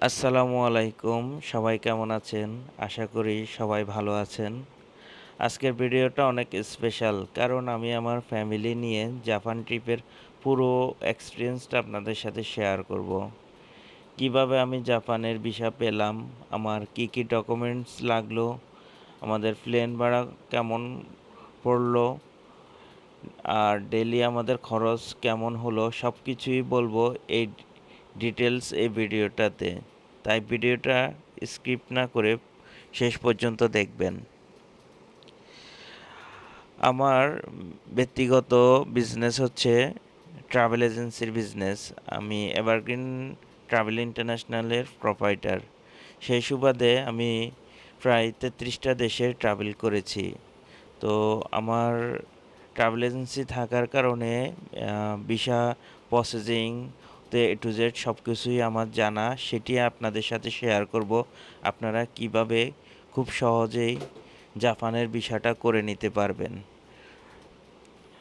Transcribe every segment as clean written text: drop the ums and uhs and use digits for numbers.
আসসালামু আলাইকুম। সবাই কেমন আছেন? আশা করি সবাই ভালো আছেন। আজকের ভিডিওটা অনেক স্পেশাল কারণ আমি আমার ফ্যামিলি নিয়ে জাপান ট্রিপের পুরো এক্সপেরিয়েন্সটা আপনাদের সাথে শেয়ার করব। কিভাবে আমি জাপানের ভিসা পেলাম, আমার কি কি ডকুমেন্টস লাগলো, আমাদের প্লেন ভাড়া কেমন পড়লো, আর ডেইলি আমাদের খরচ কেমন হলো সব কিছুই বলবো এই ডিটেলস এই ভিডিওটাতে। তাই ভিডিওটা স্কিপ না করে শেষ পর্যন্ত দেখবেন। আমার ব্যক্তিগত বিজনেস হচ্ছে ট্রাভেল এজেন্সির বিজনেস। আমি এভারগ্রিন ট্রাভেল ইন্টারন্যাশনালের প্রোপাইটার। সেই সুবাদে আমি প্রায় ৩৩টা দেশে ট্রাভেল করেছি। তো আমার ট্রাভেল এজেন্সি থাকার কারণে visa processing A to Z সব কিছুই আমার জানা, সেটি আপনাদের সাথে শেয়ার করব। আপনারা কিভাবে খুব সহজেই জাপানের ভিসাটা করে নিতে পারবেন।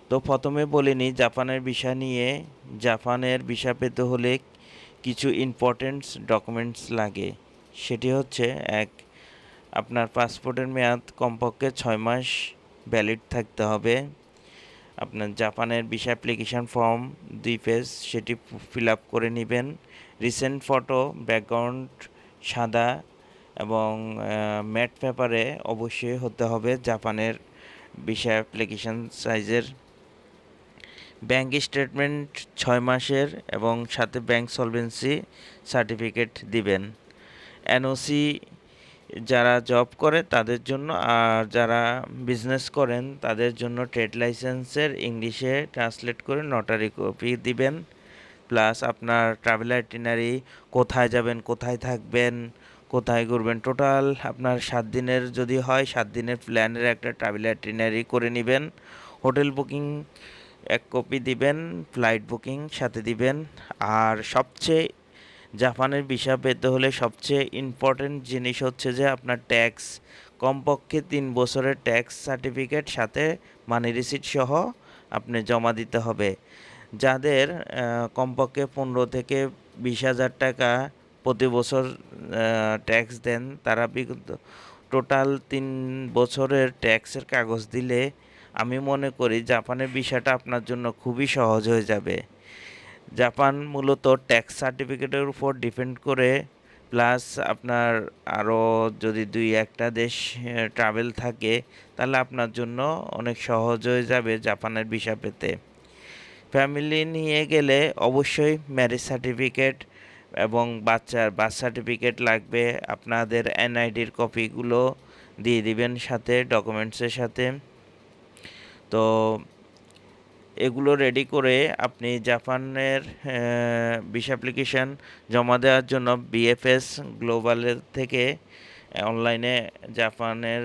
তো প্রথমে বলে নিই জাপানের ভিসা নিয়ে। জাপানের ভিসা পেতে হলে কিছু ইম্পর্টেন্টস ডকুমেন্টস লাগে। সেটি হচ্ছে এক, আপনার পাসপোর্টের মেয়াদ কমপক্ষে 6 মাস ভ্যালিড থাকতে হবে। আপনার জাপানের ভিসা অ্যাপ্লিকেশন ফর্ম 2 পেজ, সেটি ফিল আপ করে নেবেন। রিসেন্ট ফটো, ব্যাকগ্রাউন্ড সাদা এবং ম্যাট পেপারে অবশ্যই হতে হবে জাপানের ভিসা অ্যাপ্লিকেশন সাইজের। ব্যাঙ্ক স্টেটমেন্ট 6 মাসের এবং সাথে ব্যাঙ্ক সলভেন্সি সার্টিফিকেট দিবেন। এনওসি যারা জব করে তাদের জন্য, আর যারা বিজনেস করেন তাদের জন্য ট্রেড লাইসেন্সের ইংলিশে ট্রান্সলেট করে নটারি কপি দিবেন। প্লাস আপনার ট্রাভেল আইটিনারি, কোথায় যাবেন, কোথায় থাকবেন, কোথায় ঘুরবেন, টোটাল আপনার 7 দিনের যদি হয় 7 দিনের প্ল্যানের একটা ট্রাভেল আইটিনারি করে নেবেন। হোটেল বুকিং 1 কপি দিবেন, ফ্লাইট বুকিং সাথে দিবেন। আর সবচেয়ে জাপানের ভিসা পেতে হলে সবচেয়ে ইম্পর্ট্যান্ট জিনিস হচ্ছে যে আপনার ট্যাক্স, কমপক্ষে 3 বছরের ট্যাক্স সার্টিফিকেট সাথে মানি রিসিট সহ আপনি জমা দিতে হবে। যাদের কমপক্ষে 15 থেকে 20 হাজার টাকা প্রতি বছর ট্যাক্স দেন, তারা বিগত টোটাল 3 বছরের ট্যাক্সের কাগজ দিলে আমি মনে করি জাপানের ভিসাটা আপনার জন্য খুবই সহজ হয়ে যাবে। জাপান মূলত ট্যাক্স সার্টিফিকেটের উপর ডিপেন্ড করে, প্লাস আপনার আরও যদি 2-1টা দেশ ট্রাভেল থাকে তাহলে আপনার জন্য অনেক সহজ হয়ে যাবে জাপানের ভিসা পেতে। ফ্যামিলি নিয়ে গেলে অবশ্যই ম্যারেজ সার্টিফিকেট এবং বাচ্চার বার্থ সার্টিফিকেট লাগবে। আপনাদের এনআইডির কপিগুলো দিয়ে দিবেন সাথে, ডকুমেন্টসের সাথে। তো এগুলো রেডি করে আপনি জাপানের ভিসা অ্যাপ্লিকেশান জমা দেওয়ার জন্য বিএফএস গ্লোবালের থেকে অনলাইনে জাপানের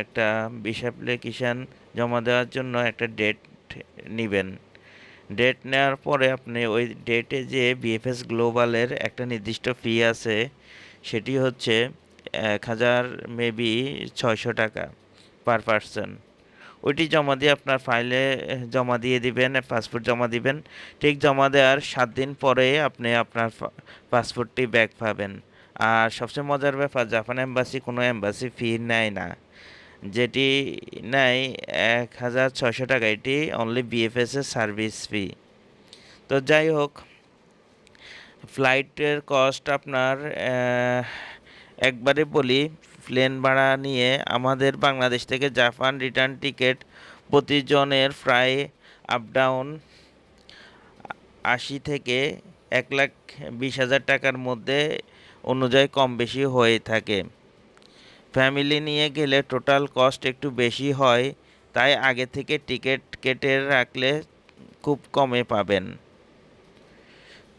একটা ভিসা অ্যাপ্লিকেশান জমা দেওয়ার জন্য একটা ডেট নেবেন। ডেট নেওয়ার পরে আপনি ওই ডেটে যে বিএফএস গ্লোবালের একটা নির্দিষ্ট ফি আছে, সেটি হচ্ছে 1000 মেবি 600 টাকা পার পারসন। ওইটি জমা দিয়ে আপনার ফাইলে জমা দিয়ে দিবেন, পাসপোর্ট জমা দিবেন। ঠিক জমা দেওয়ার 7 দিন পরে আপনি আপনার পাসপোর্টটি ব্যাক পাবেন। আর সবচেয়ে মজার ব্যাপার, জাপান এম্বাসি কোনো এম্বাসি ফি নেয় না। যেটি নেয় 1600 টাকা, এটি অনলি বিএফএসের সার্ভিস ফি। তো যাই হোক, ফ্লাইটের কস্ট আপনার একবারে বলি, প্লেন ভাড়া নিয়ে আমাদের বাংলাদেশ থেকে জাপান রিটার্ন টিকিট প্রতিজনের প্রায় আপ ডাউন 80 থেকে 1,20,000 টাকার মধ্যে অনুযায়ী কম বেশি হয়ে থাকে। ফ্যামিলি নিয়ে গেলে টোটাল কস্ট একটু বেশি হয়, তাই আগে থেকে টিকিট কেটে রাখলে খুব কমে পাবেন।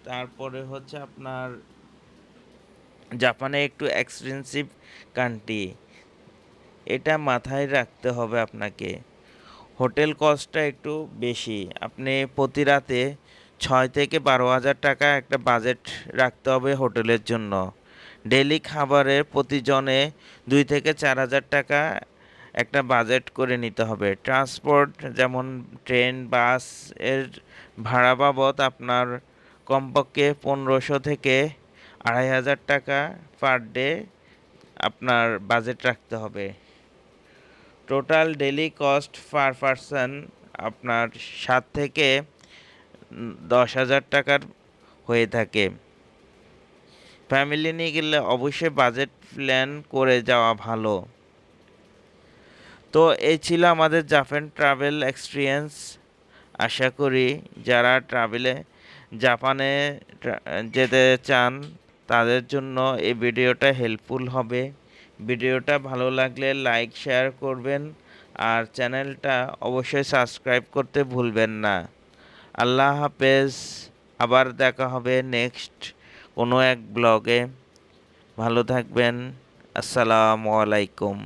তারপরে হচ্ছে আপনার জাপানে একটু এক্সপেন্সিভ কান্ট্রি, এটা মাথায় রাখতে হবে আপনাকে। হোটেল কস্টটা একটু বেশি। আপনি প্রতি রাতে 6 থেকে 12 হাজার টাকা একটা বাজেট রাখতে হবে হোটেলের জন্য। ডেইলি খাবারের প্রতিজনে 2 থেকে 4 হাজার টাকা একটা বাজেট করে নিতে হবে। ট্রান্সপোর্ট যেমন ট্রেন, বাস এর ভাড়া বাবদ আপনার কমপক্ষে 1500 থেকে ৳২,৫০০ পার ডে আপনার বাজেট রাখতে হবে। Total daily cost per person আপনার ৭ থেকে ১০,০০০ হয়ে থাকে। ফ্যামিলি নিয়ে গেলে অবশ্যই বাজেট প্ল্যান করে যাওয়া ভালো। তো এই ছিল আমাদের জাপান ট্রাভেল এক্সপিরিয়েন্স। আশা করি যারা জাপানে যেতে চান তাদের জন্য এই ভিডিওটা হেল্পফুল হবে। ভিডিওটা ভালো লাগলে লাইক শেয়ার করবেন আর চ্যানেলটা অবশ্যই সাবস্ক্রাইব করতে ভুলবেন না। আল্লাহ হাফেজ। আবার দেখা হবে নেক্সট কোনো এক ব্লগে। ভালো থাকবেন। আসসালামু আলাইকুম।